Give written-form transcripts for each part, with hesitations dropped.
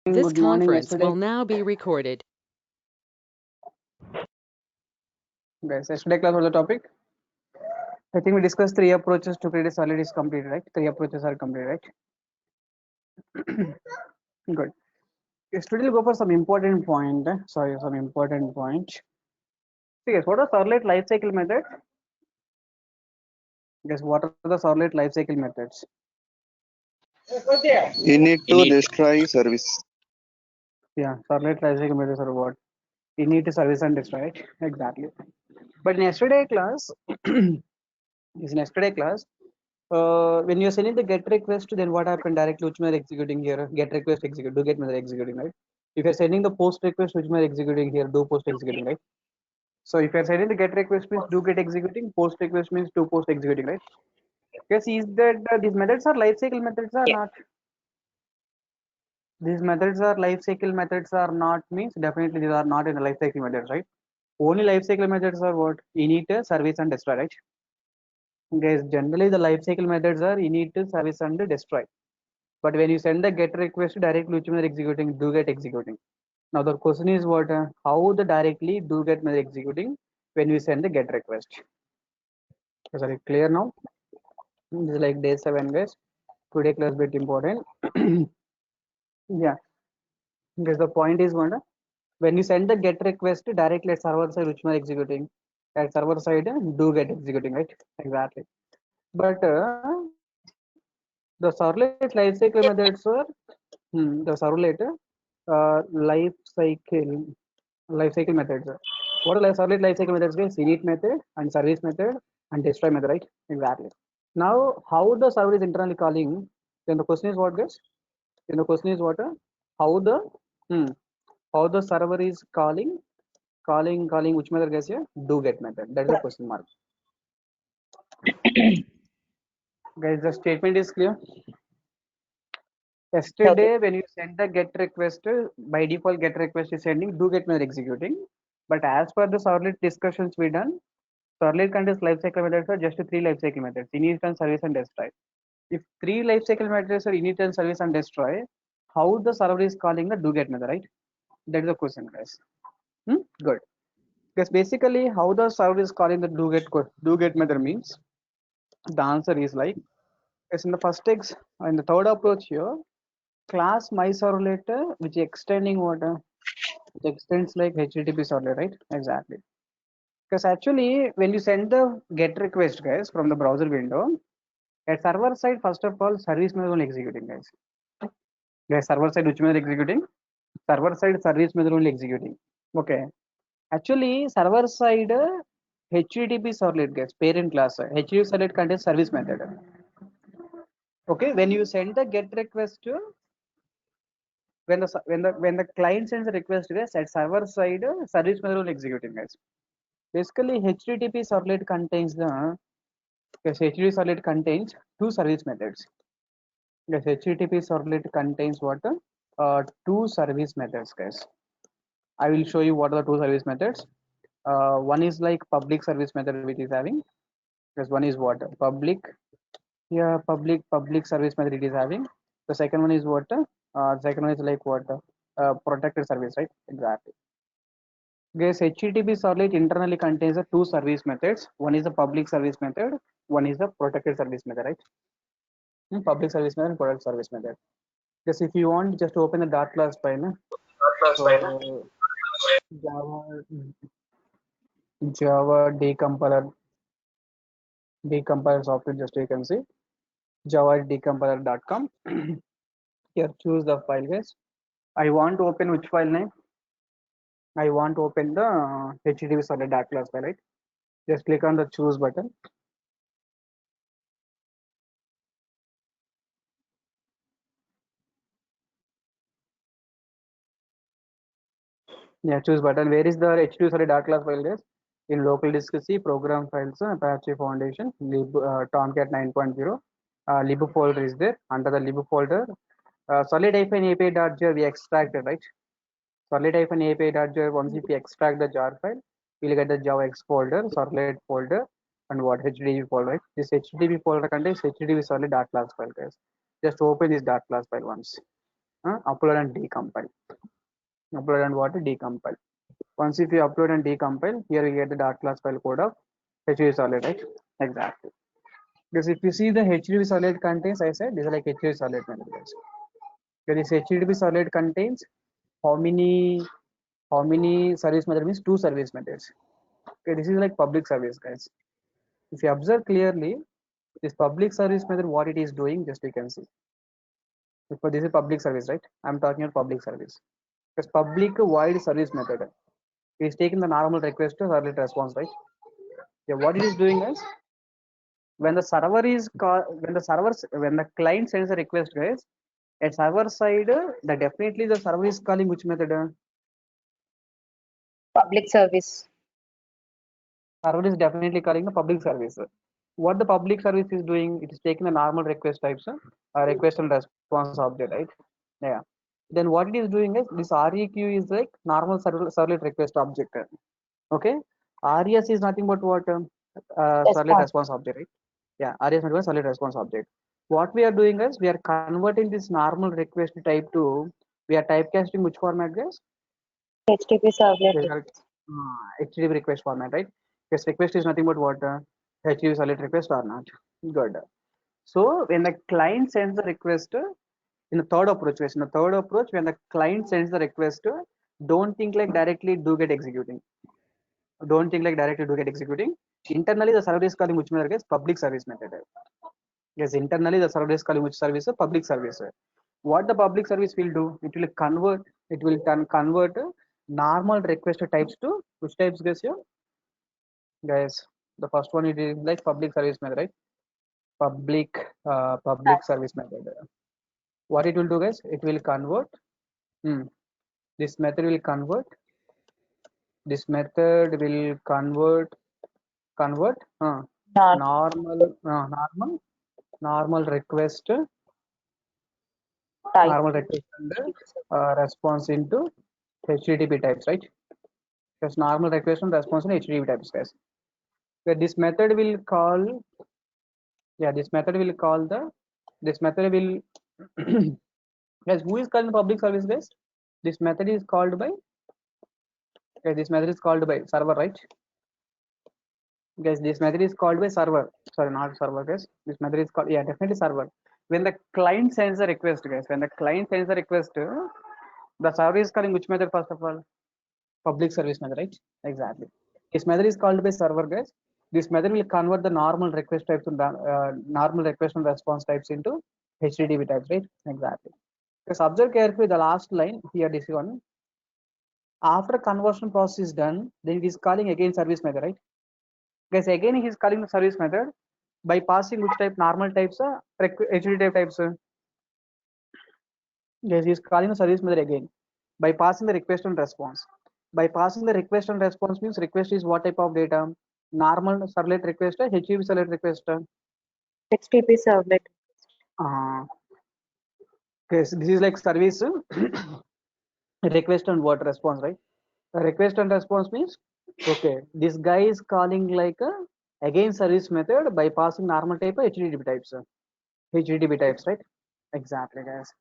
This Good morning. conference Yesterday, will now be recorded. guys, yesterday class was the topic. I think we discussed three approaches to create a solid is complete, right? Three approaches are complete, right? Good. Yesterday we'll go for some important point. Sorry, some important point. So yes, what are solid life cycle methods? Guess what are the solid life cycle methods? Init to destroy service. Yeah, solid life cycle methods are what? You need to service and destroy, right? Exactly. But in yesterday class, when you're sending the get request, then what happened directly? Which method executing here? Get request execute. Do get method executing, right? If you're sending the post request, which method executing here? Do post executing, right? So if you're sending the get request means do get executing. Post request means do post executing, right? Yes, is that these methods are life cycle methods or not? These methods are life cycle methods or not means definitely these are not in the life cycle methods, right? Only life cycle methods are what? Init, service, and destroy, right? Guys, generally the life cycle methods are init, service, and destroy. But when you send the get request directly, which means executing, do get executing. Now the question is what? How the directly do get means executing when we send the get request? Sorry, clear now? This is like day 7, guys. Today class bit important. Yeah, because the point is what? When you send the get request directly at server side, which means executing. At server side, do get executing, right? Exactly. But the servlet life cycle methods are the servlet life cycle methods. What are servlet life cycle methods? Guys, init method and service method and destroy method, right? Exactly. Now, how the server is internally calling? Then the question is what, guys? Then the question is what? How the hmm, how the server is calling which method, guys? Here, do get method. That is the question mark. Guys, the statement is clear. Yesterday, when you send the get request, by default get request is sending do get method executing. But as per the servlet discussions we done, servlet contains lifecycle methods are just three lifecycle methods: init and service and destroy. If three lifecycle methods are init and service and destroy, how the server is calling the do get method, right? That is the question, guys. Good. Because basically, how the server is calling the do get method means the answer is like, as in the first in the third approach here, class my servlet which extending what it extends like HTTP servlet, right? Exactly. Because actually, when you send the get request, guys, from the browser window, at server side, first of all, service method only executing, guys. Guys, server side, which method executing? Server side, service method only executing. Okay. Actually, server side, HTTP servlet, guys, parent class. HTTP servlet contains service method. Okay. When you send the get request, when the client sends a request, guys, at server side, service method only executing, guys. Basically, HTTP servlet contains the yes, HTTP servlet contains two service methods. Yes, HTTP servlet contains what? Two service methods, guys. I will show you what are the two service methods. One is like public service method, which is having. Yes, one is what? Public service method it is having. The second one is what? Second one is like what? Protected service, right? Exactly. Guys, HTTP servlet internally contains the two service methods. One is the public service method. One is the protected service method, right? Public service method and product service method. Just if you want, just open the dart class file. So Java decompiler software, just you can see Java decompiler.com. Here choose the file, guys. I want to open which file name? I want to open the HTTP server dart class file, right? Just click on the choose button. Yeah, choose button. Where is the HTTP server dart class file, guys? In local disk C, program files, Apache Foundation, Tomcat 9.0. Lib folder is there. Under the lib folder, solid-api.jar we extracted, right? Solid-api.jar, once if we extract the jar file, we'll get the JavaX folder, solid folder, and what HTTP folder, right? This HTTP folder contains HTTP solid dart class file, guys. Just open this dart class file once. upload and decompile. Upload and what? Decompile. Once if you upload and decompile, here we get the dot class file code of HTTP solid, right? Exactly. Because if you see the HTTP solid contains, I said this is like HTTP solid method. This HTTP solid contains how many service method means two service methods. Okay, this is like public service, guys. If you observe clearly, this public service method, what it is doing, just you can see. Because this is public service, right? I'm talking about public service. Because public void service method is taking the normal request to early response, right? Yeah, what it is doing is when the server is when the client sends a request, guys, at server side, the definitely the server is calling which method? Public service. Server is definitely calling the public service. What the public service is doing, it is taking the normal request types, request and response object, right? Yeah. Then what it is doing is this REQ is like normal servlet request object. Okay. RES is nothing but what? Servlet response object, right? Yeah. RES is nothing but servlet response object. What we are doing is we are converting this normal request type to, we are typecasting which format, guys? HTTP servlet. HTTP request format, right? Because request is nothing but what? HTTP solid request or not. Good. So when the client sends the request, in the third approach, when the client sends the request, don't think like directly do get executing. Don't think like directly do get executing. Internally, the server is calling which method is public service method. Yes, internally the server is calling which service? Public service. What the public service will do? It will convert. It will convert normal request types to which types, guys? Here, guys, the first one it is like public service method, right? Public service method. What it will do, guys? It will convert. This method will convert. This method will convert normal request and response into HTTP types, right? Because normal request and response in HTTP types, guys. So this method will call, this method will guys, who is calling public service, guys? This method is called by, server, right? Guys, this method is called by server. Sorry, not server, guys. This method is called, definitely server. When the client sends a request, guys, the server is calling which method first of all? Public service method, right? Exactly. This method is called by server, guys. This method will convert the normal request types and normal request and response types into HTTP types, right? Exactly. Because observe carefully the last line here, this one. After conversion process is done, then it is calling again service method, right? Guys, again he is calling the service method by passing which type? Normal types, HTTP types. Guys, he is calling the service method again by passing the request and response. By passing the request and response means request is what type of data? Normal servlet request, HTTP servlet request. HTTP servlet. Okay, so this is like service request and what response, right? Request and response means, okay, this guy is calling like again service method by passing normal type HTTP types. HTTP types, right? Exactly, guys.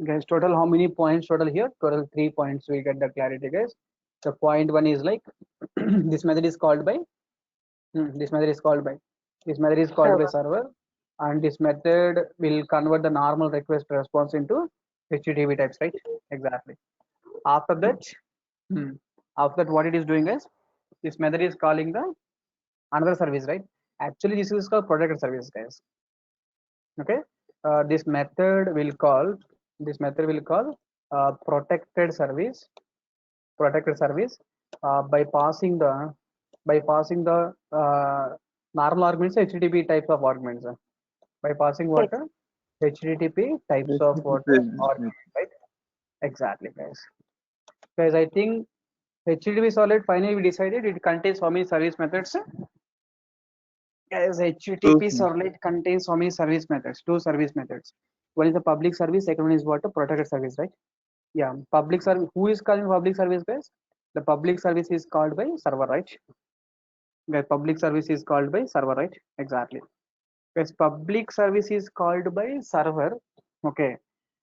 Guys, total how many points total here? Total 3 points. We get the clarity, guys. The point one is like this method is called by server, and this method will convert the normal request response into HTTP types, right? Exactly. After that, what it is doing is this method is calling the another service, right? Actually, this is called protected service, guys. Okay. This method will call protected service by passing the normal arguments, HTTP types of arguments. By passing what? HTTP types of what? Arguments, right? Exactly, guys. Guys, I think HTTP solid finally we decided it contains how many service methods? Guys, HTTP solid contains how many service methods? 2 service methods. One is the public service, second one is what? A protected service, right? Yeah, public service. Who is calling public service, guys? The public service is called by server, right? Guys, public service is called by server, right? Exactly. Guys, public service is called by server. Okay.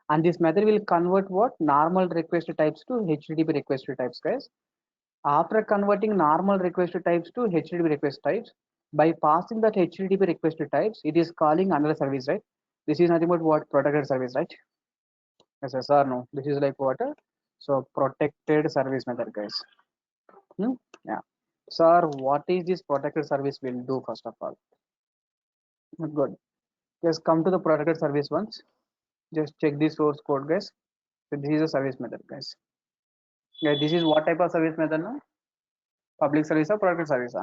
And this method will convert what normal request types to HTTP request types, guys. After converting normal request types to HTTP request types, by passing that HTTP request types, it is calling another service, right? This is nothing but what protected service, right? Yes or no? This is like what? So protected service method, guys. Yeah. Sir, what is this protected service will do first of all? Good. Just come to the protected service once. Just check the source code, guys. So this is a service method, guys. Yeah, this is what type of service method now? Public service or protected service?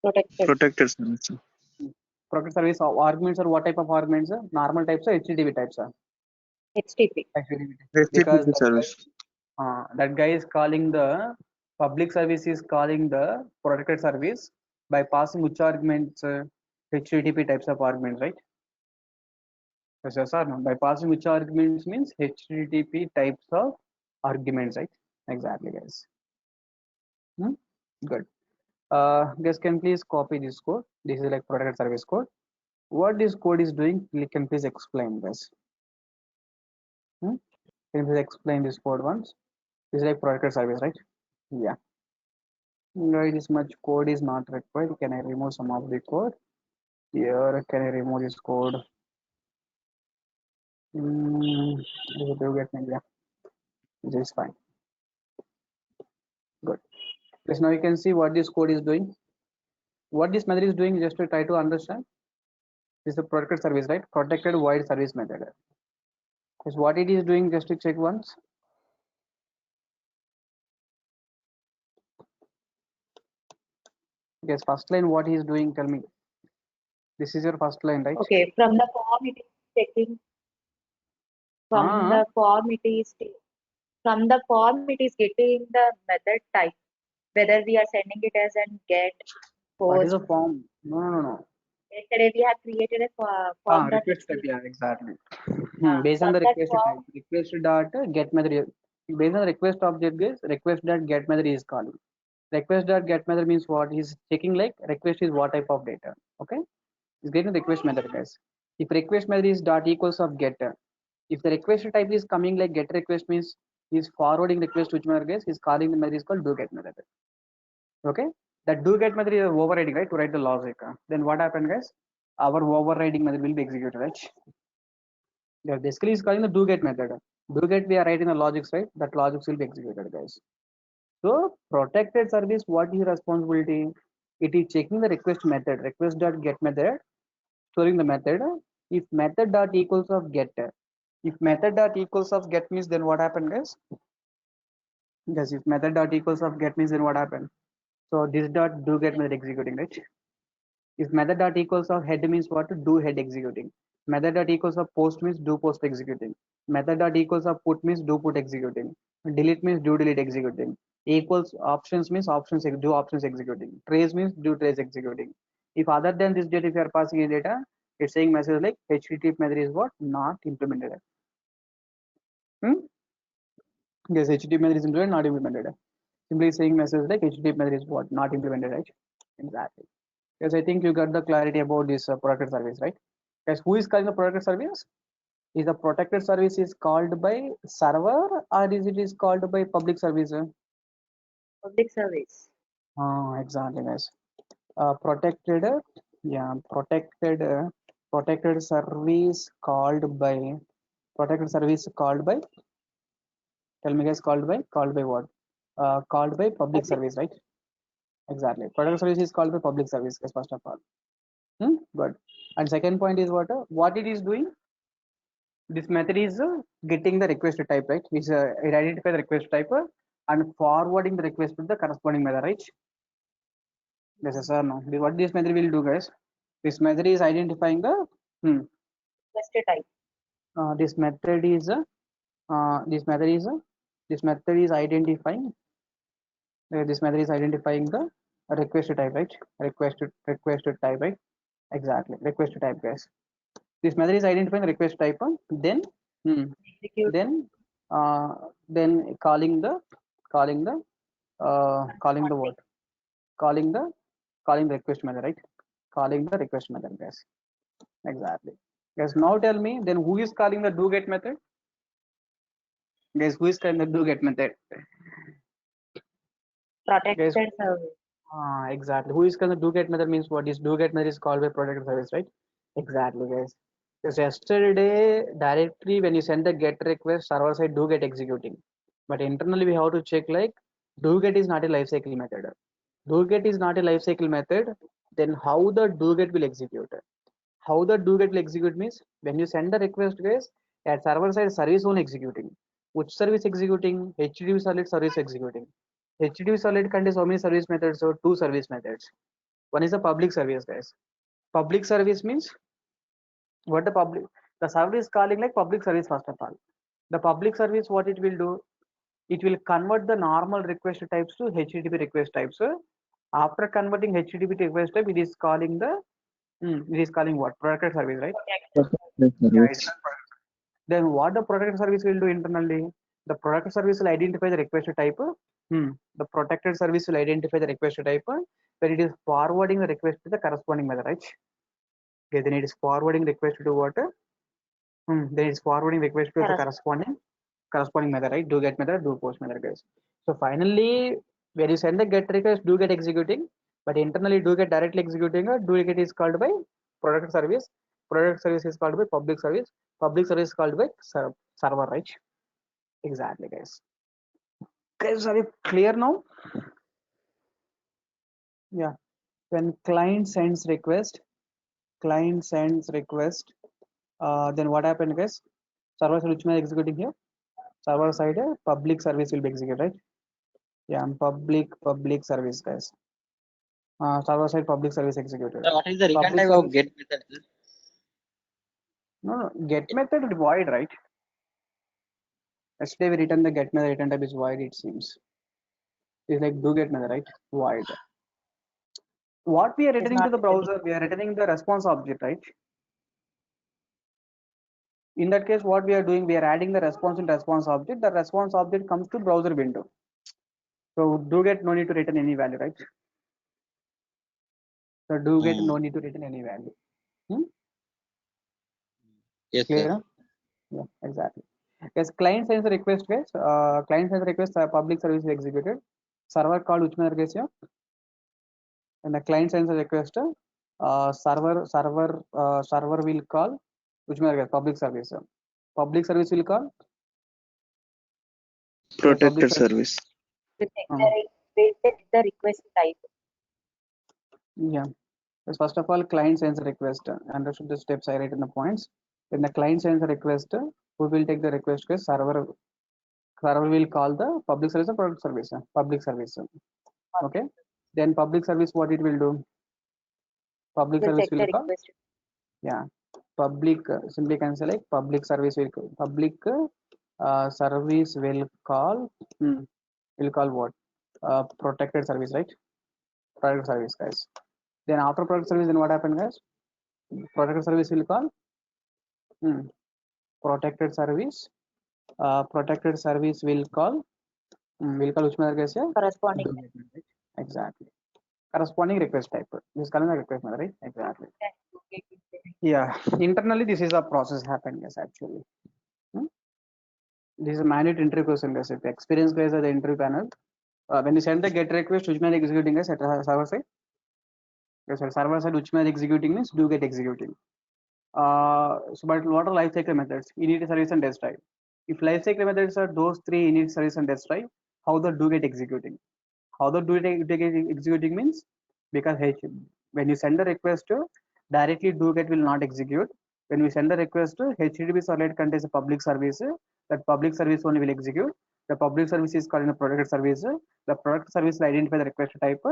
Protected. Protected service. Protected service arguments are what type of arguments? Normal types or HTTP types? HTTP. Because HTTP service. that guy is calling the public service is calling the protected service by passing which arguments? HTTP types of arguments, right? Yes or no? By passing which arguments means HTTP types of arguments, right? Exactly, guys. Good. Guys, can please copy this code. This is like protected service code. What this code is doing, you can please explain this. Can you please explain this code once? This is like protected service, right? Yeah. Right, this much code is not required. Can I remove some of the code? Here, can I remove this code? Do get me? Yeah, this is fine. Good. Yes, now you can see what this code is doing. What this method is doing, just to try to understand. This is the protected service, right? Protected void service method. Is what it is doing, just to check once. Yes, first line, what he is doing, tell me. This is your first line, right? Okay, from the form it is checking. From the form it is getting the method type, whether we are sending it as an get, What is post. a form? No. Yesterday we have created a form dot Request type, HTML. yeah, exactly. Ah, Based on the from that request form, type, request dot get method. Based on the request object, guys, request dot get method is calling. Request dot get method means what? He's checking like request is what type of data. Okay, he's getting the request method, guys. If request method is dot equals of getter, if the request type is coming like get request means he's forwarding request to which method, guys, he's calling the method is called do get method. Okay, that do get method is overriding, right, to write the logic. Then what happened, guys? Our overriding method will be executed, right? Yeah, basically is calling the do get method. Do get, we are writing the logics, right? That logics will be executed, guys. So protected service, what is responsibility? It is checking the request method, request dot get method, storing the method. If method dot equals of get, if method dot equals of get means then what happened, guys? Yes, if method dot equals of get means then what happened? So this dot do get method executing, right? If method dot equals of head means what? Do head executing. Method dot equals of post means do post executing. Method dot equals of put means do put executing. Delete means do delete executing. Equals options means options do options executing. Trace means do trace executing. If other than this data, if you are passing in data, it's saying message like HTTP method is what? Not implemented. Yes, HTTP method is implemented, not implemented. Simply saying message like HTTP method is what? Not implemented, right? Exactly. Yes, I think you got the clarity about this protected service, right? Yes, who is calling the protected service? Is the protected service is called by server or is it is called by public service? public service. Exactly, guys. Protected, yeah, protected service called by protected service called by. Tell me, guys, called by what? Called by public Public. service, right? Exactly. Protected service is called by public service, guys. First of all. Good. And second point is what? What it is doing? This method is getting the request type, right? Which it identify the request type and forwarding the request to the corresponding method, right? Yes, sir. No. What this method will do, guys? This method is identifying the. Request type. This method is. This method is. This method is identifying. This method is identifying the request type, right? Request type, right? Exactly. Request type, guys. This method is identifying the request type. Then. Execute. Then calling the what? Calling the request method, right? Calling the request method, guys. Exactly. Yes. Now tell me, then who is calling the do get method? Guys, who is kind of do get method? Protected Guys, service. exactly. Who is kind of do get method means what is do get method is called by protected service, right? Exactly, guys. Because yesterday, directly when you send the get request, server side do get executing. But internally, we have to check like do get is not a lifecycle method. Do get is not a lifecycle method. Then how the do get will execute? How the do get will execute means when you send the request, guys, at server side service only executing. Which service executing? HTTP solid service executing. HTTP solid contains how many service methods? So two service methods. One is a public service, guys. Public service means what the server is calling like public service first of all. The public service, what it will do? It will convert the normal request types to HTTP request types. After converting HTTP request type, it is calling the it is calling what? Protected service, right? Yeah, it's not protected. Then what the protected service will do internally? The protected service will identify the request type. The protected service will identify the request type when it is forwarding the request to the corresponding method, right? Okay, then it is forwarding request to what? Then it's forwarding request to the corresponding method, right? Do get method, do post method, guys. So finally, when you send the get request, do get executing, but internally do get directly executing, or do get is called by product service. Product service is called by public service. Public service is called by server, right? Exactly, guys. Guys, are you clear now? Yeah. When client sends request, then what happened, guys? Server side which may executing here? Server side public service will be executed, right? Yeah, public service, guys. Server side public service executed. So what is the return Public type of service. get method? No, get method is void, right? Yesterday we written the get method return type is void, it seems. It's like do get method, right? Void. What we are returning to the browser, we are returning the response object, right? In that case, what we are doing, we are adding the response in response object. The response object comes to browser window. So do get no need to return any value, right? So do get no need to return any value. Yes, Clear? sir. Huh? Yeah, exactly. Yes, client sends a request, guys. Client sends a request, public service is executed. Server call which method, guys, yeah? And the client sends a request, server will call which method, guys? Public service. Public service will call Protected service. We'll check the request type. Yeah. Yes, first of all, client sends a request. Understood the steps I write in the points. When the client sends a request, who will take the request? Guys, server will call the public service or product service. Public service. Okay. Then public service, what it will do? Public We'll service check will the call. request. Yeah. Public simply can say like public service will service will call. Will call what? Protected service, right? Protected service, guys. Then after product service, then what happened, guys? Protected service will call. Protected service. Protected service will call. Will call which method, guys? Yeah. Corresponding. Exactly. Corresponding request type. This is calling the request method, right? Exactly. Yeah. Internally, this is a process happening, yes, actually. This is a mandate interview question, guys. If experience guys are the interview panel, when you send the get request, which may executing guys at server side. Yes, server side which may executing means do get executing. So, but what are lifecycle methods? Init service and destroy. If lifecycle methods are those three init service and destroy, how the do get executing? How the do get executing means because when you send a request to directly do get will not execute. When we send a request to HTTP solid contains a public service, that public service only will execute. The public service is called a protected service. The protected service will identify the request type,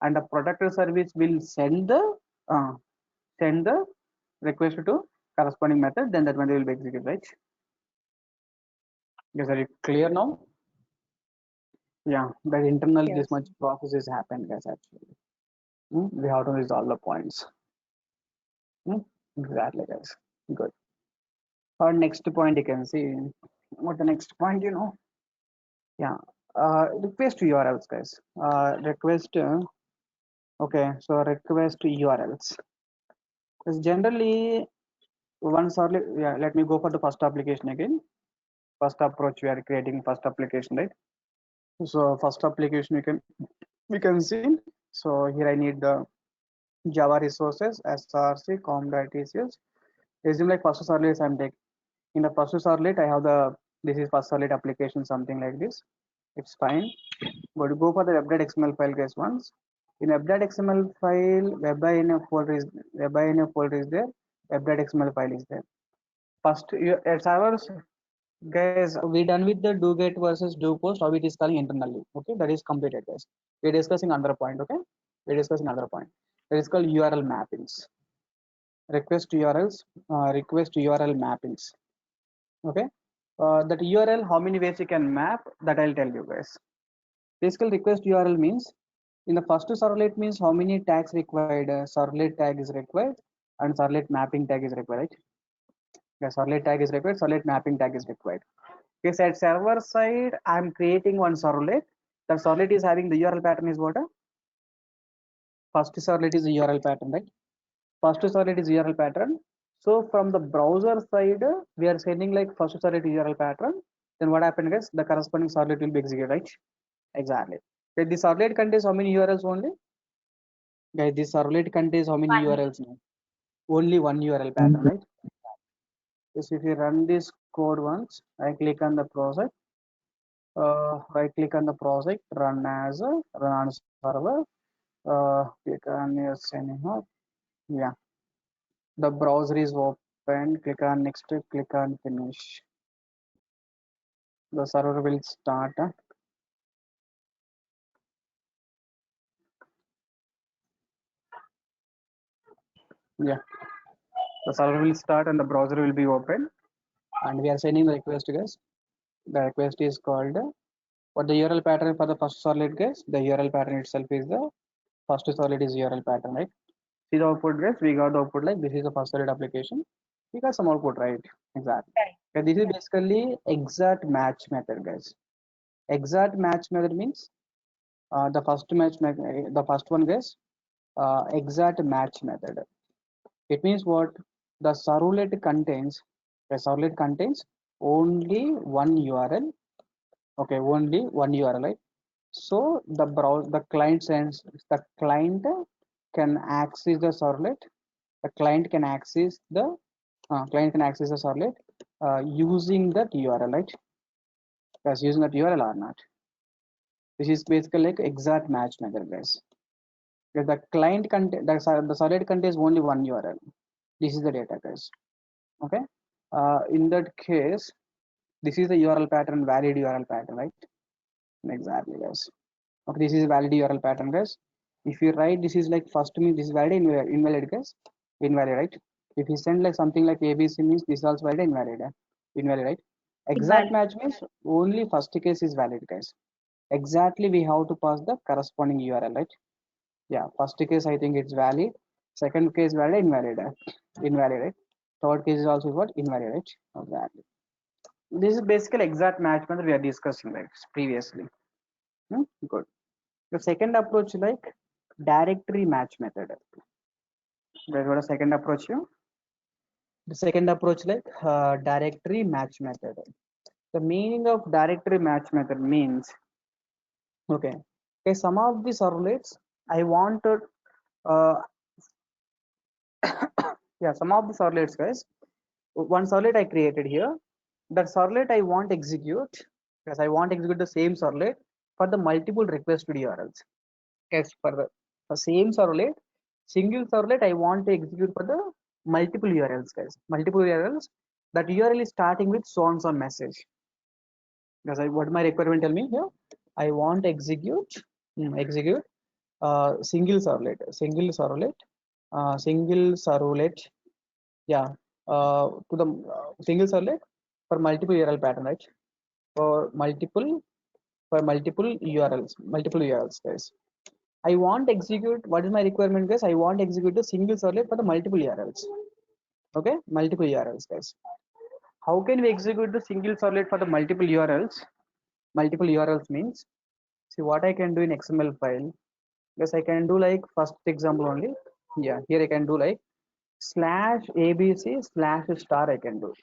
and the protected service will send the request to corresponding method. Then that method will be executed, right? Yes, are you clear now? Yeah, but internally Yes. this much process is happened, guys. Actually, we have to resolve the points. Exactly, guys. Good. Our next point you can see. What the next point, Yeah. Request URLs, guys. Request. Okay, so request URLs. Because generally, once or yeah, let me go for the first application again. first approach we are creating first application, right? So first application we can see. So here I need the Java resources, src, com.tcs. Assume like first servlet I'm taking. In the first servlet, I have this is first servlet application, something like this. It's fine. But go for the web.xml file, guys. Once in web.xml file, web.inf folder is there. Web.xml file is there. First, servers, guys. We done with the do get versus do post. How it is calling internally. Okay, that is completed, guys. We're discussing another point. Okay, we're discussing another point. That is called URL mappings. Request URL mappings. Okay, that URL, how many ways you can map, that I'll tell you, guys. Basically, request URL means in the first servlet means how many tags required. Servlet tag is required and servlet mapping tag is required, right? Yeah, servlet tag is required, servlet mapping tag is required. Okay, so at server side, I'm creating one servlet. The servlet is having the URL pattern is what? First servlet is the URL pattern, right? First servlet is URL pattern. So from the browser side, we are sending like first servlet URL pattern. Then what happened, guys? The corresponding servlet will be executed, right? Exactly. Okay, the servlet contains how many URLs only? Guys, this servlet contains how many One. URLs now? Only one URL pattern, right? Yes, if you run this code once, I click on the project, right click on the project, run on server, click on yes anyhow. Yeah, the browser is open, click on next, click on finish. The server will start. Yeah, the server will start and the browser will be open, and we are sending the request, guys. The request is called what the URL pattern for the first servlet, guys. The URL pattern itself is the first servlet is URL pattern, right? See the output, guys. We got the output like this is the first servlet application. We got some output, right? Exactly. Right. Okay, this is basically exact match method, guys. Exact match method means the first the first one, guys. Exact match method. It means what? The servlet contains only one URL. Okay, only one URL, right? So the client sends, the client can access the servlet. The client can access the servlet using that URL, right? Guys, using that URL or not? This is basically like exact match method, guys. Because the client the servlet contains only one URL. This is the data, guys. Okay. In that case, this is the URL pattern, valid URL pattern, right? Exactly, guys. Okay, this is valid URL pattern, guys. If you write this is like first means this is valid, invalid, guys. Invalid, right? If you send like something like ABC means this is also valid, invalid, invalid, right? Exact Invalid. match means only first case is valid, guys. Exactly, we have to pass the corresponding URL, right? Yeah, first case I think it's valid. Second case valid, invalid, invalid, right? Third case is also what? Invalid, right? Exactly. This is basically exact match method we are discussing like previously. Good. The second approach like directory match method. That's what a second approach here. The second approach like directory match method. The meaning of directory match method means okay. Okay, some of the servlets I wanted yeah, some of the servlets, guys. One servlet I created here. That servlet I want execute because I want execute the same servlet for the multiple requested URLs. Yes, for the same servlet, single servlet I want to execute for the multiple URLs, guys. Multiple URLs. That URL is starting with so and so message. Because what my requirement tell me here? I want to execute single servlet. Yeah, to the single servlet for multiple URL pattern, right? For multiple URLs, guys. I want to execute. What is my requirement, guys? I want to execute the single servlet for the multiple URLs. Okay, multiple URLs, guys. How can we execute the single servlet for the multiple URLs? Multiple URLs means, see what I can do in XML file. Yes, I can do like first example only. Yeah, here I can do like /abc/star I can do.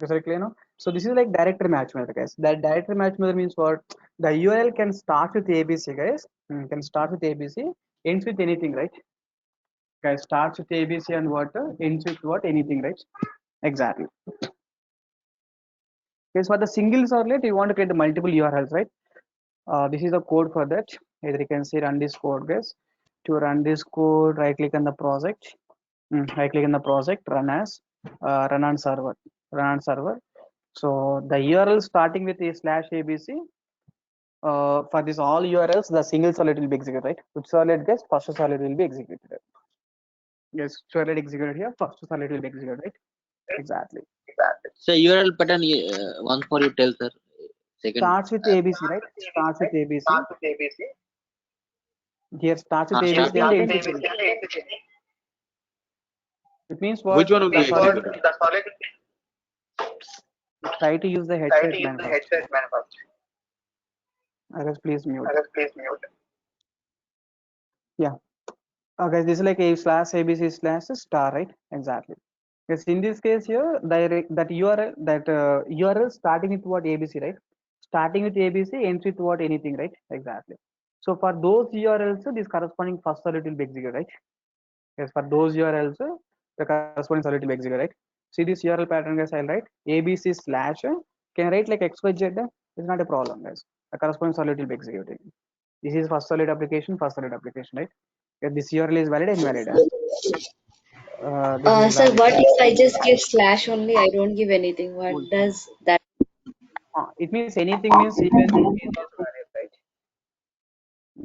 Is it clear now? So this is like directory match method, guys. That directory match method means what? The URL can start with ABC, guys. Can start with ABC, ends with anything, right? Guys, starts with ABC and what? Ends with what? Anything, right? Exactly. Okay, so for the single servlet, you want to create the multiple URLs, right? This is the code for that. Either you can say run this code, guys. To run this code, right click on the project. Right click on the project, run as, run on server. Run on server. So the URL starting with a /abc. For this all URLs, the single servlet will be executed, right? Which servlet, guys? First servlet will be executed. Yes, servlet executed here. First servlet will be executed, right? Exactly. So URL pattern once more you tell, sir. Second. Starts with ABC, right? Starts with ABC. Here starts with ABC and ends with ABC. It means what? Which one will be The solid, executed? try to use the headset man first. Others please mute. Yeah. Okay, this is like a /abc/star, right? Exactly. Yes, in this case here, that URL starting with what ABC, right? Starting with ABC, ends with what anything, right? Exactly. So for those URLs, this corresponding first servlet will be executed, right? Yes, for those URLs, the corresponding servlet will be executed, right? See this URL pattern, guys. I'll write ABC slash. Can I write like XYZ? It's not a problem, guys. The corresponding servlet will be executing. This is first servlet application, right? If this URL is valid, invalid. This is Sir, valid. what if I just give slash only? I don't give anything. What does that? It means anything means even is also valid, right?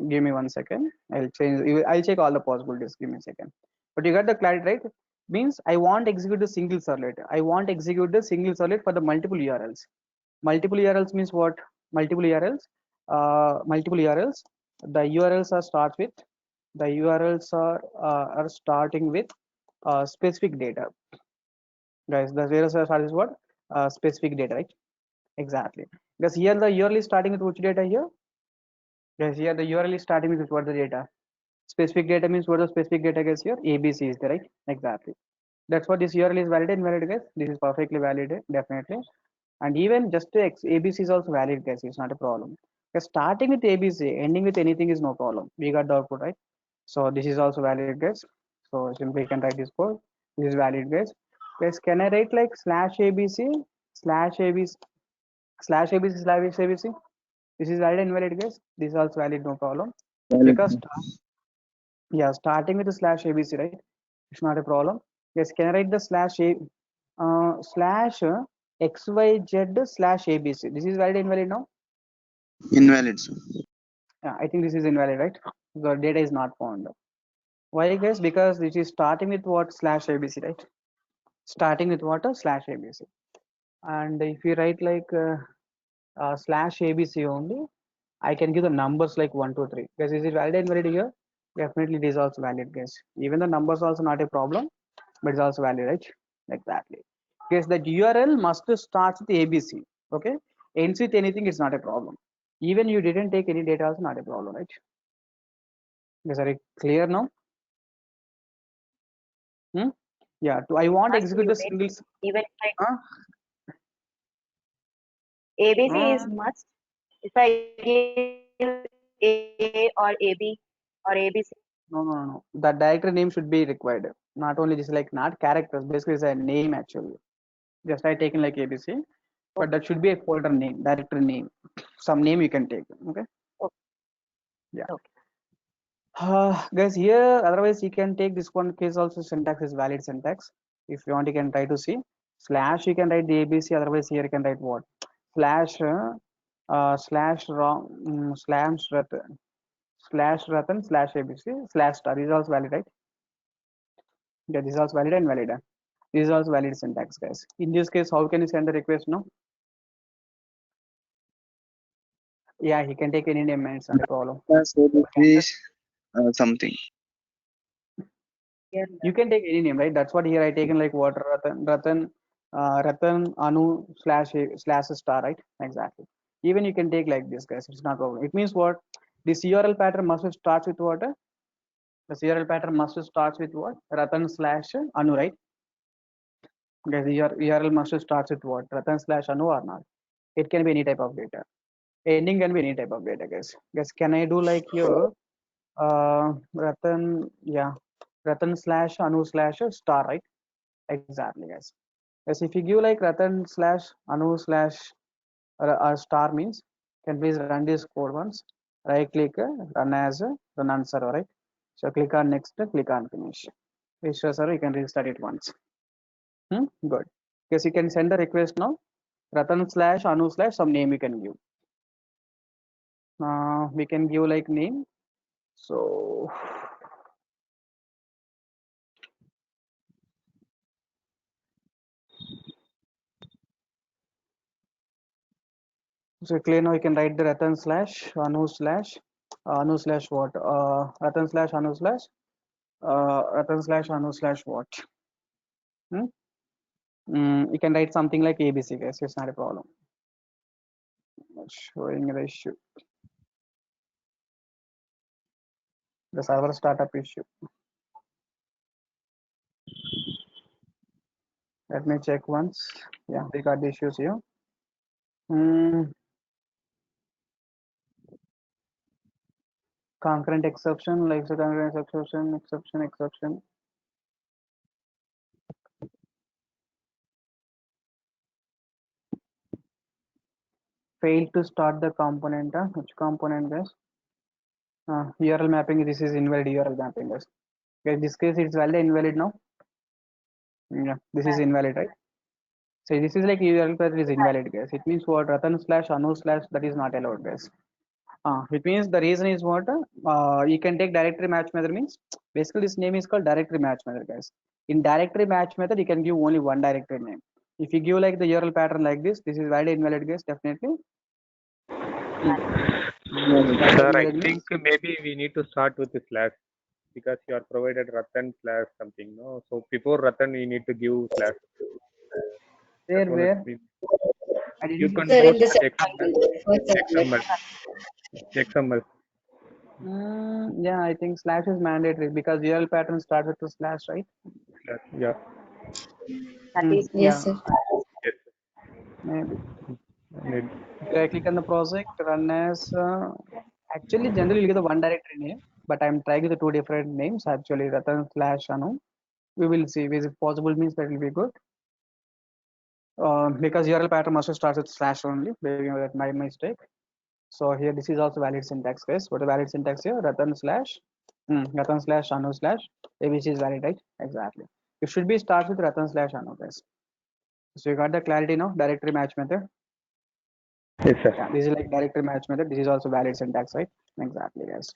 Give me 1 second. I'll change. I'll check all the possibilities. Give me a second. But you got the clarity, right? Means I want to execute the single servlet. I want to execute the single servlet for the multiple URLs. Multiple URLs means what? Multiple URLs. Multiple URLs. The URLs are start with. The URLs are starting with specific data. Guys, the URLs are starting with what? Specific data, right? Exactly. Because here the URL is starting with which data here? Yes, here the URL is starting with what the data. Specific data means what the specific data is here? ABC is there, right? Exactly. That's what this URL is valid and invalid, guys. This is perfectly valid, definitely. And even just ABC is also valid, guys. It's not a problem. Because starting with ABC, ending with anything is no problem. We got the output, right? So this is also valid, guys. So simply you can write this code. This is valid, guys. Guys, can I write like /abc /abc /abc/abc? This is valid and invalid, guys. This is also valid, no problem. Because yeah, starting with the /abc, right? It's not a problem. Yes, can I write the slash xyz/abc? This is valid, invalid now? Invalid, sir. Yeah, I think this is invalid, right? The data is not found. Why, guys? Because this is starting with what /abc, right? Starting with what /abc. And if you write like /abc only, I can give the numbers like 1, 2, 3. Guys, is it valid and valid here? Definitely it is also valid, guys. Even the numbers also not a problem, but it's also valid, right? Exactly. Guys, the URL must start with ABC. Okay, ends with anything, it's not a problem. Even you didn't take any data, also not a problem, right? Guys, are you clear now? Yeah, I want to Must execute you the take singles. even like Huh? ABC is must. If I give A or AB or ABC, No. The directory name should be required. Not only just like not characters, basically it's a name actually. Just I taken like ABC, but that should be a folder name, directory name. Some name you can take. Okay. okay. Yeah. Okay. Guys, here otherwise you can take this one case also syntax is valid syntax. If you want, you can try to see. Slash you can write the ABC. Otherwise here you can write what? Slash slash wrong slash Ratan /abc /star. This is also valid, right? Yeah, this is also valid and valid. This is also valid syntax, guys. In this case, how can you send the request now? Yeah, he can take any name, man. It's not a problem. So this is something. You can take any name, right? That's what here I taken like what Ratan Anu slash star, right? Exactly. Even you can take like this, guys. It's not a problem. It means what? This URL pattern must start with what? The URL pattern must start with what? Ratan slash Anu, right? Guys, your URL must start with what? Ratan slash Anu or not? It can be any type of data. Ending can be any type of data, guys. Guys, can I do like here? Ratan, yeah, Ratan slash Anu slash star, right? Exactly, guys. Yes, if you give like Ratan slash Anu slash star means, can please run this code once. Right click, run as run on server, right? So click on next, click on finish. Restore server, you can restart it once. Good. Yes, you can send the request now. Ratan slash Anu slash some name you can give. We can give like name. So clear now. You can write the Ratan slash Anu slash what? Ratan slash Anu slash Ratan slash Anu slash what? You can write something like ABC, guys. It's not a problem. Showing the issue. The server startup issue. Let me check once. Yeah, we got the issues here. Concurrent exception, like the concurrent exception. Failed to start the component. Which component, guys? URL mapping. This is invalid URL mapping, guys. In this case, it's valid invalid now. Yeah, this is invalid, right? So this is like URL path is invalid, guys. It means what? Ratan slash Anu slash that is not allowed, guys. It means the reason is what? You can take directory match method means basically this name is called directory match method, guys. In directory match method, you can give only one directory name. If you give like the URL pattern like this is valid invalid, guys. Definitely. Sir, I think maybe we need to start with the slash because you are provided Ratan slash something, no? So before Ratan, we need to give slash. Where? You can Sir, in the post XML. XML. Yeah, I think slash is mandatory because URL pattern starts with the slash, right? Yeah. Yes, sir. Yes. Maybe. If I click on the project, run as actually generally you get the one directory name, but I'm trying the two different names actually Ratan slash Anu. We will see if it possible means that will be good. Because URL pattern must start with slash only, that's my mistake. So here this is also valid syntax, guys. What is valid syntax here? Ratan slash Anu slash ABC is valid, right? Exactly. It should be start with Ratan slash Anu, guys. So you got the clarity now. Directory match method. Yes, sir. Yeah, this is like directory match method. This is also valid syntax, right? Exactly, guys.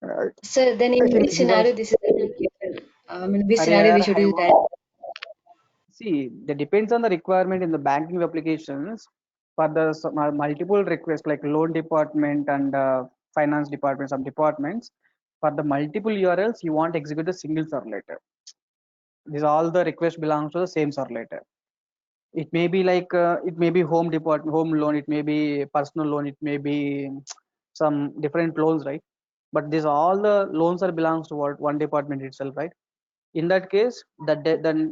Right. Sir, then in which scenario this is given? Which scenario we should use that? See, that depends on the requirement in the banking applications. For the multiple requests like loan department and finance department, some departments, for the multiple URLs, you want to execute a single servleter. These all the request belongs to the same servleter. It may be like it may be home loan, it may be personal loan, it may be some different loans, right? But these all the loans are belongs to what one department itself, right? In that case, then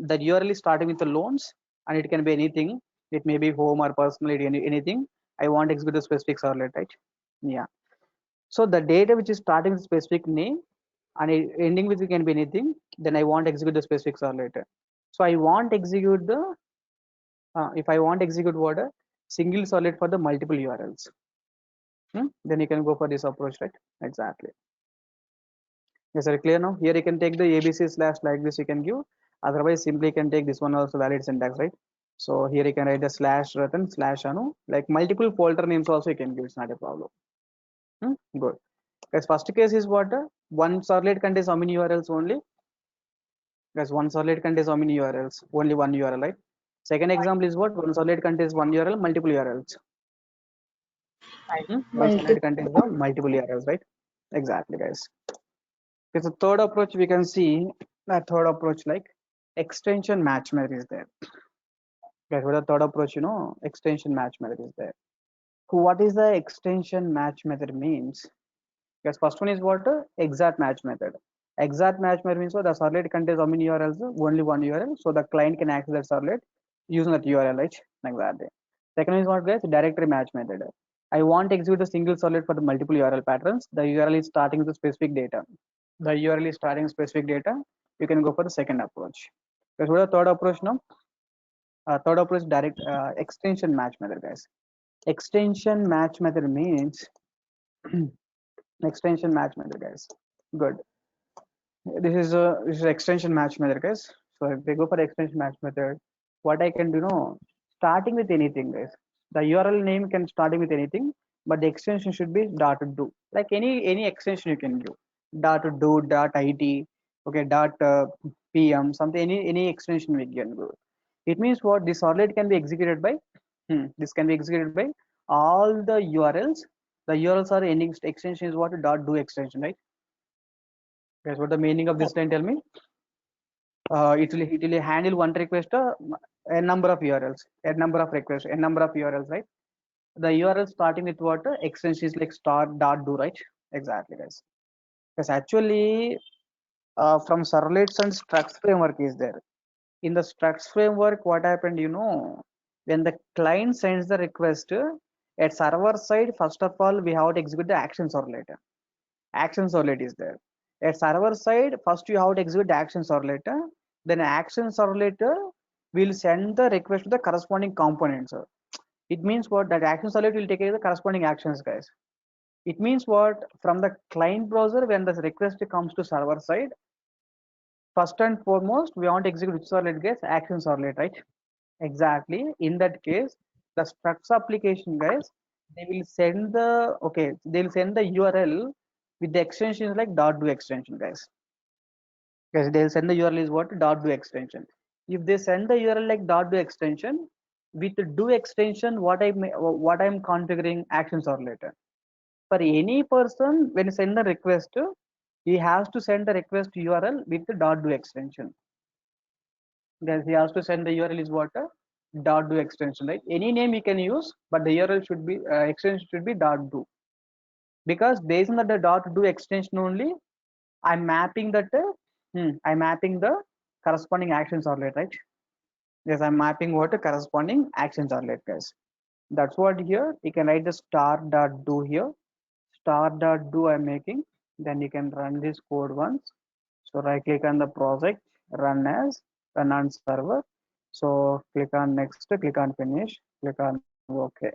the URL is starting with the loans, and it can be anything. It may be home or personal, anything. I want to execute the specific servlet, right? Yeah. So the data which is starting with specific name and ending with it can be anything. Then I want to execute the specific servlet. So I want to execute the if I want to execute what a single servlet for the multiple URLs. Then you can go for this approach, right? Exactly. Yes, sir. Clear now? Here you can take the ABC slash like this you can give. Otherwise, simply you can take this one also valid syntax, right? So here you can write the slash Ratan slash Anu. Like multiple folder names also you can give. It's not a problem. Good. Guys, first case is what? One servlet contains how many URLs only? Guys, one servlet contains how many URLs? Only one URL, right? Second example is what? One servlet contains one URL, multiple URLs. One solid contains the multiple URLs, right? Exactly, guys. Okay, so third approach we can see, the third approach like extension match method is there. Guys, what the third approach, extension match method is there. So what is the extension match method means? Guys, first one is what? Exact match method. Exact match method means what? The servlet contains how many URLs? Only one URL. So the client can access that servlet using that URL, right? Like that. Second one is what, guys? Directory match method. I want to execute a single servlet for the multiple URL patterns. The URL is starting with specific data. The URL is starting specific data. You can go for the second approach. Guys, what is the third approach now? Third approach, direct extension match method, guys. Extension match method means extension match method, guys. Good. This is extension match method, guys. So if they go for extension match method, what I can do, starting with anything, guys. The URL name can starting with anything, but the extension should be .do. Like any extension you can do. .do, .it, okay, .pm, something, any extension we can do. It means what? This servlet can be executed by this can be executed by all the URLs. The URLs are ending extension is what? .do extension, right? Guys, what the meaning of this line? Tell me. It will handle one request, a number of URLs, a number of requests, a number of URLs, right? The URL starting with what? Extension is like star.do, right? Exactly, guys. Because actually, from servlets and structs framework is there. In the structs framework, what happened? When the client sends the request at server side, first of all, we have to execute the action servlet. Action servlet is there. At server side, first you have to execute the action servlet. Then action servlet will send the request to the corresponding components. It means what? That action servlet will take care of the corresponding actions, guys. It means what? From the client browser, when the request comes to server side, first and foremost, we want to execute which servlet, guys? Action servlet, right? Exactly. In that case, the structs application, guys, they'll send the URL with the extensions like .do extension, guys. Because they'll send the URL is what? .do extension. If they send the URL like .do extension, with the do extension, what I'm configuring actions or later. For any person, when you send the request, he has to send the request URL with the .do extension. Because he has to send the URL is what? .do extension, right? Any name you can use, but the URL should be extension should be .do. Because based on the .do extension only, I'm mapping that. I'm mapping the corresponding actions servlet, right? Yes, I'm mapping what corresponding actions servlet, guys. That's what here you can write the star.do here. Star.do I'm making. Then you can run this code once. So right click on the project, run on server. So click on next, click on finish, click on OK.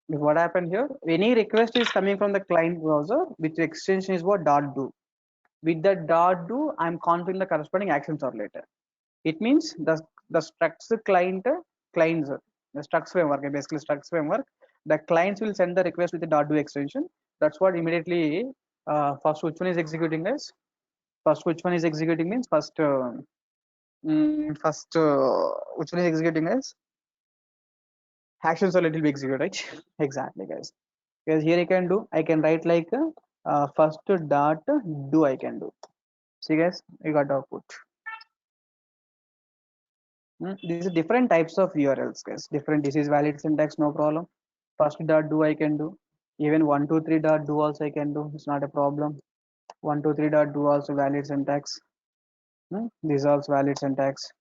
What happened here? Any request is coming from the client browser, which extension is what? .do. With the .do, I'm configuring the corresponding action servlet. It means the structs clients, the structs framework, basically structs framework. The clients will send the request with the .do extension. That's what immediately first which one is executing, guys? First which one is executing means first which one is executing is actions are little be executed, right? Exactly, guys. Because here I can write like first dot do I can do. See, guys, you got the output. These are different types of URLs, guys. Different. This is valid syntax, no problem. First dot do I can do. Even 123 dot do also I can do. It's not a problem. 123 dot do also valid syntax. This is also valid syntax.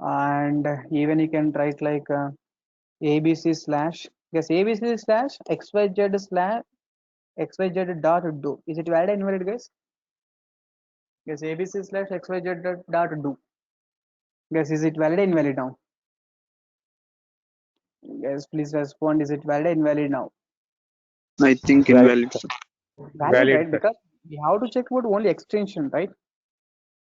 And even you can write like abc slash, yes, abc slash xyz slash xyz dot do. Is it valid or invalid, guys? Yes, abc slash xyz dot do. Guys, is it valid or invalid now? Guys, please respond. Is it valid or invalid now? I think invalid, sir. Valid, right? sir. Because we have to check about only extension, right?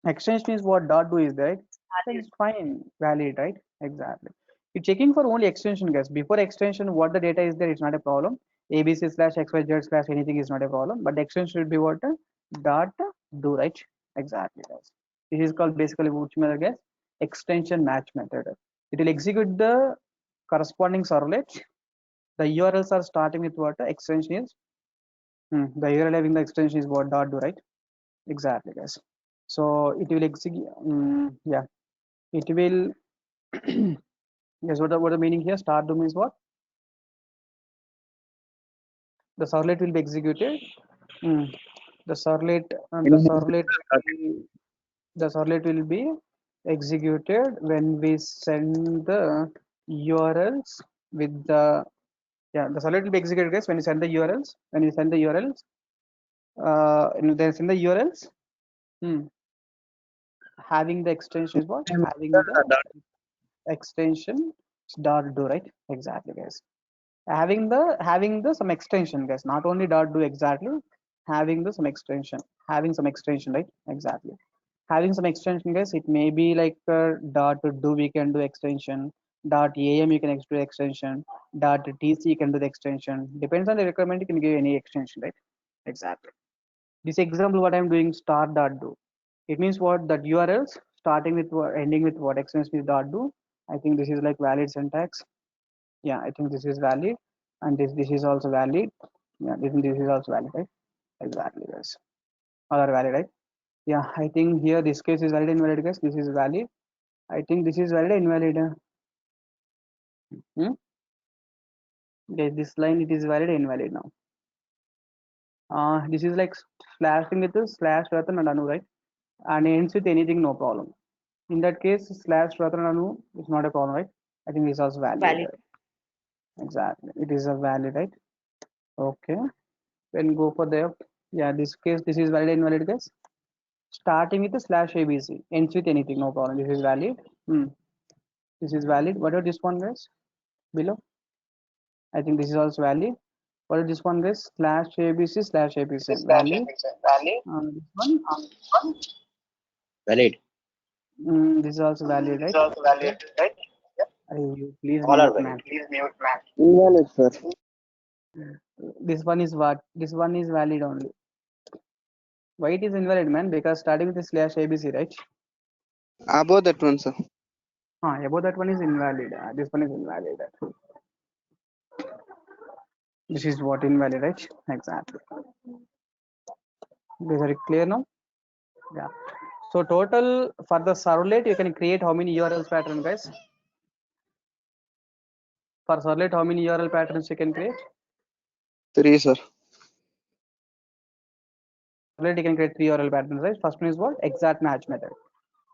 Extension is what dot do is, right? Then it's fine, valid, right? Exactly. You're checking for only extension, guys. Before extension, what the data is there, it's not a problem. ABC slash XYZ slash anything is not a problem. But the extension should be what? Dot do, right? Exactly, guys. This is called basically which method, guys? Extension match method. It will execute the corresponding servlet The URLs are starting with what? Extension is the URL having the extension is what? .do, right? Exactly, guys. So it will execute. Yeah, it will. Guess what the meaning here? Start do means what? The servlet will be executed. The servlet will be executed when we send the URLs with the the servlet will be executed, guys, when you send the URLs. When you send the URLs, and then send the URLs. Having the extension is what? Having the extension dot do, right? Exactly, guys. Having the some extension, guys. Not only dot do exactly, having the some extension, right? Exactly. Having some extension, guys. It may be like dot do we can do extension, dot am you can do extension, dot tc you can do the extension. Depends on the requirement. You can give any extension, right? Exactly. This example, what I'm doing, start dot do. It means what? That URLs starting with what, ending with what? Extension is dot do. I think this is like valid syntax. Yeah, I think this is valid, and this is also valid. Yeah, this is also valid, right? Exactly, guys. All are valid, right? Yeah, I think here this case is valid, invalid, guys. This is valid. I think this is valid, invalid. Okay, this line it is valid, invalid now. This is like slashing with the slash Ratan and Anu, right? And ends with anything, no problem. In that case, slash Ratan and Anu is not a problem, right? I think this is also valid. Valid. Exactly, it is a valid, right? Okay, then go for the this case, this is valid, invalid, guys. Starting with the slash abc, ends with anything, no problem. This is valid. This is valid. What about this one, guys? Below, I think this is also valid. What is this one, guys? Slash abc slash abc, valid. This one, Valid. this is also valid, right? Please All are mute, man. valid. Invalid, sir. This one is what? This one is valid only. Why it is invalid, man? Because starting with the slash abc, right? Above that one, sir. Above that one is invalid. This one is invalid. This is what invalid, right? Exactly. Is it clear now? Yeah. So total for the servlet, you can create how many URLs pattern, guys? For servlet, how many URL patterns you can create? 3, sir. Servlet, you can create 3 URL patterns, right? First one is what? Exact match method.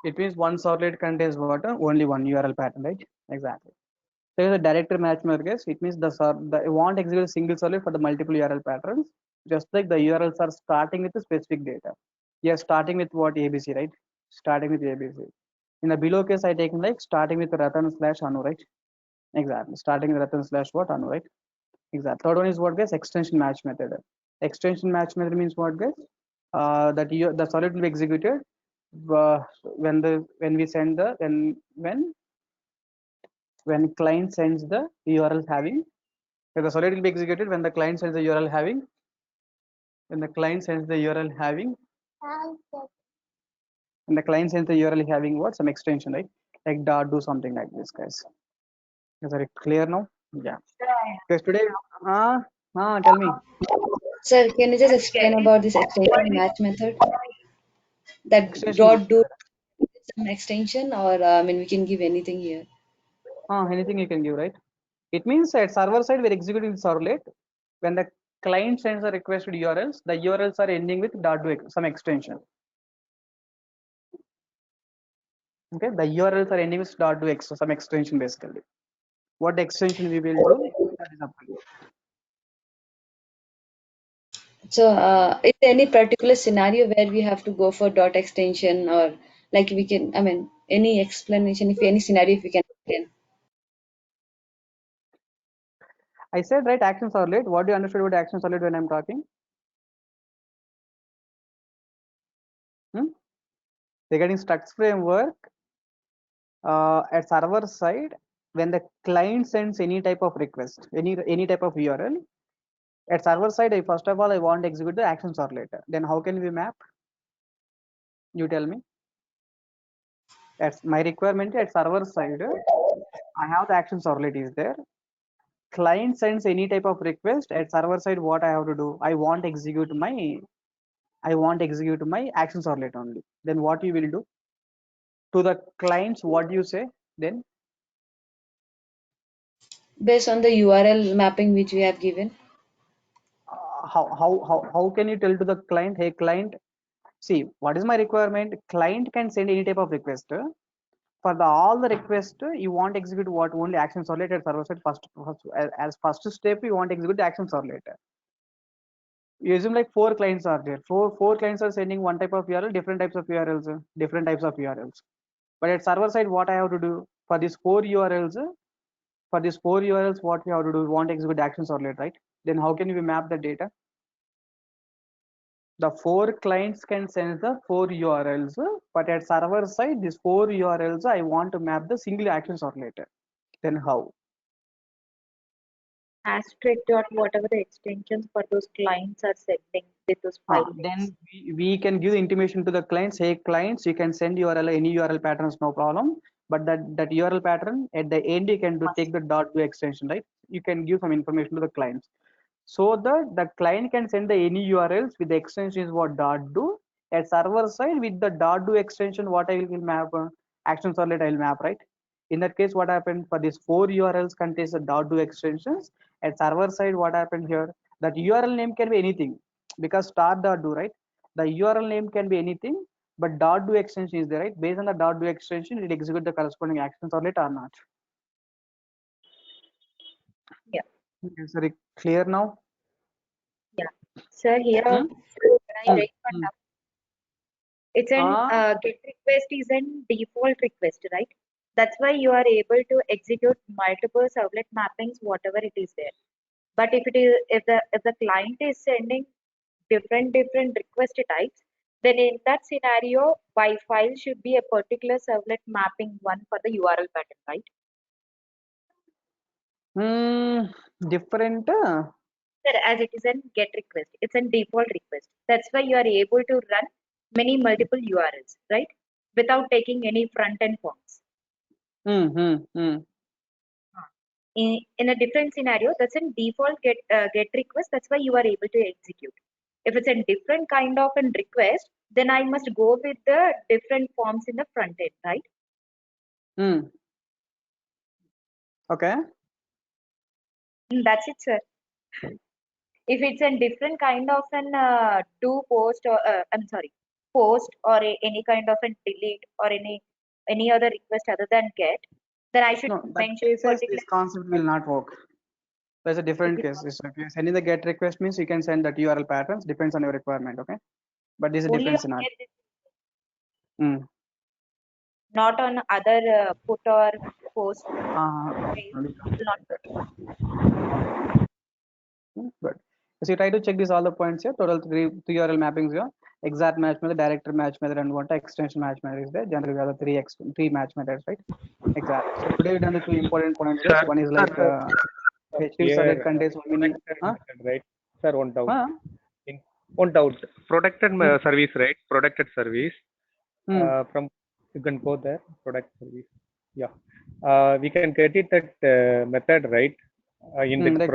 It means one servlet contains what? Only one URL pattern, right? Exactly. So is a directory match method, guys. It means you want to execute a single servlet for the multiple URL patterns. Just like the URLs are starting with the specific data. You are starting with what? ABC, right? Starting with ABC. In the below case, I taken like starting with Ratan slash Anu, right? Exactly. Starting with Ratan slash what? Anu, right? Exactly. Third one is what, guys? Extension match method. Extension match method means what, guys? That the solid will be executed when we send the when client sends the URL having. The solid will be executed when the client sends the URL having. When the client sends the URL having. And the client sends the URL having what? Some extension, right? Like dot do something like this, guys. Is it clear now? Yeah. Because today, tell me. Sir, can you just explain about this extension match method? That Extension match. dot do some extension, or we can give anything here. Anything you can give, right? It means at server side we're executing the servlet. When the client sends a requested URLs, the URLs are ending with dot do some extension. Okay, the URLs are ending with dot do some extension basically. What extension we will do? That is up to you. So, is there any particular scenario where we have to go for dot extension, or like we can, any explanation, if any scenario, if we can explain? I said right, action servlet. What do you understand about action servlet when I'm talking? Regarding structs framework, at server side, when the client sends any type of request, any type of URL, at server side, first of all, I want to execute the action servlet. Then how can we map? You tell me. That's my requirement at server side. I have the action servlet is there. client sends any type of request, at server side what I have to do, I want to execute my action servlet only. Then what you will do to the clients, what you say then? Based on the URL mapping which we have given. How can you tell to the client, hey client, see what is my requirement? Client can send any type of request. For the all the request you want to execute what, only action servlet at server side first, as first step you want to execute the action servlet. You assume like 4 clients are there. Four clients are sending one type of URL, different types of URLs. But at server side, what I have to do for these 4 URLs? For these 4 URLs, what we have to do? We want to execute the action servlet, right? Then how can we map the data? The 4 clients can send the 4 URLs, but at server side, these 4 URLs, I want to map the single action servlet. Then how? Asterisk dot whatever the extensions for those clients are sending with those file names. Then we can give intimation to the clients, hey clients, you can send URL, any URL patterns, no problem. But that URL pattern at the end you can do take the .do extension, right? You can give some information to the clients. So the client can send the any URLs with the extension is what .do. At server side with the .do extension, what I will map, action servlet I will map, right? In that case, what happened for these 4 URLs contains the .do extensions. At server side, what happened here? That URL name can be anything because star.do, right? The URL name can be anything, but .do extension is there, right? Based on the .do extension, it execute the corresponding action servlet or not. Yeah. Is it clear now? Yeah. Sir, here Hmm? I raise one up. It's an get request is an default request, right? That's why you are able to execute multiple servlet mappings, whatever it is there. But if the client is sending different request types, then in that scenario, by file should be a particular servlet mapping one for the URL pattern, right? Different. Sir, as it is a get request, it's a default request. That's why you are able to run many multiple URLs, right? Without taking any front end forms. In a different scenario, that's a default get request. That's why you are able to execute. If it's a different kind of a request, then I must go with the different forms in the front end, right? Okay. That's it, sir. If it's a different kind of an do post or post or any kind of a delete or any other request other than get, then I should No, that mention cases particular. this concept will not work. There's a different case. So if you're sending the get request means you can send that URL patterns, depends on your requirement, okay? But this is a Only different on scenario. get, not on other put or post. Good. So you try to check this all the points here. Total three URL mappings here. Exact match method, director match method, and what extension match method is there. Generally, we have the three match methods, right? Exactly. So today we done the 2 important points. Sir, One is like HTTP servlet contains many. Method, right? Sir, one doubt. Huh? One doubt. Protected service, right? Protected service. From you can go there. Product service. Yeah. We can get it that method, right? In the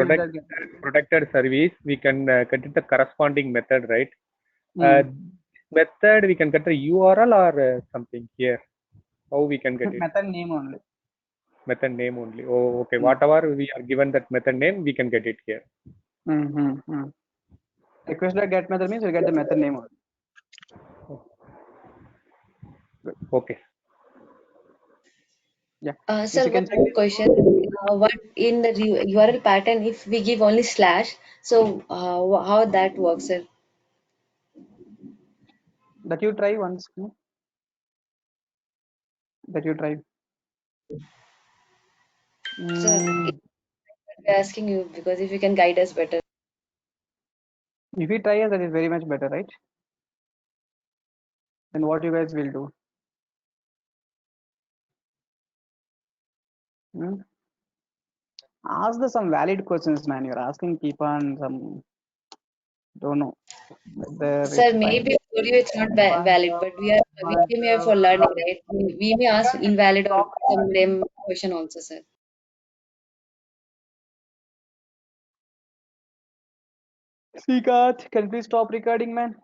protected service, we can get it the corresponding method, right? Method we can get the URL or something here. How we can get it? Method name only. Method name only. Oh, okay. Whatever we are given that method name, we can get it here. Request get method means we get the method name only. Okay. Yeah. Sir, one more question. What in the URL pattern, if we give only slash, so how that works, sir? That you try once. That you try. Sir, we're asking you because if you can guide us better. If you try, that is very much better, right? Then what you guys will do? Ask some valid questions, man. You're asking people on some, don't know. Sir, maybe for you it's not valid, but we came here for learning, right? We may ask invalid or some lame question also, sir. Srikanth, can you please stop recording, man?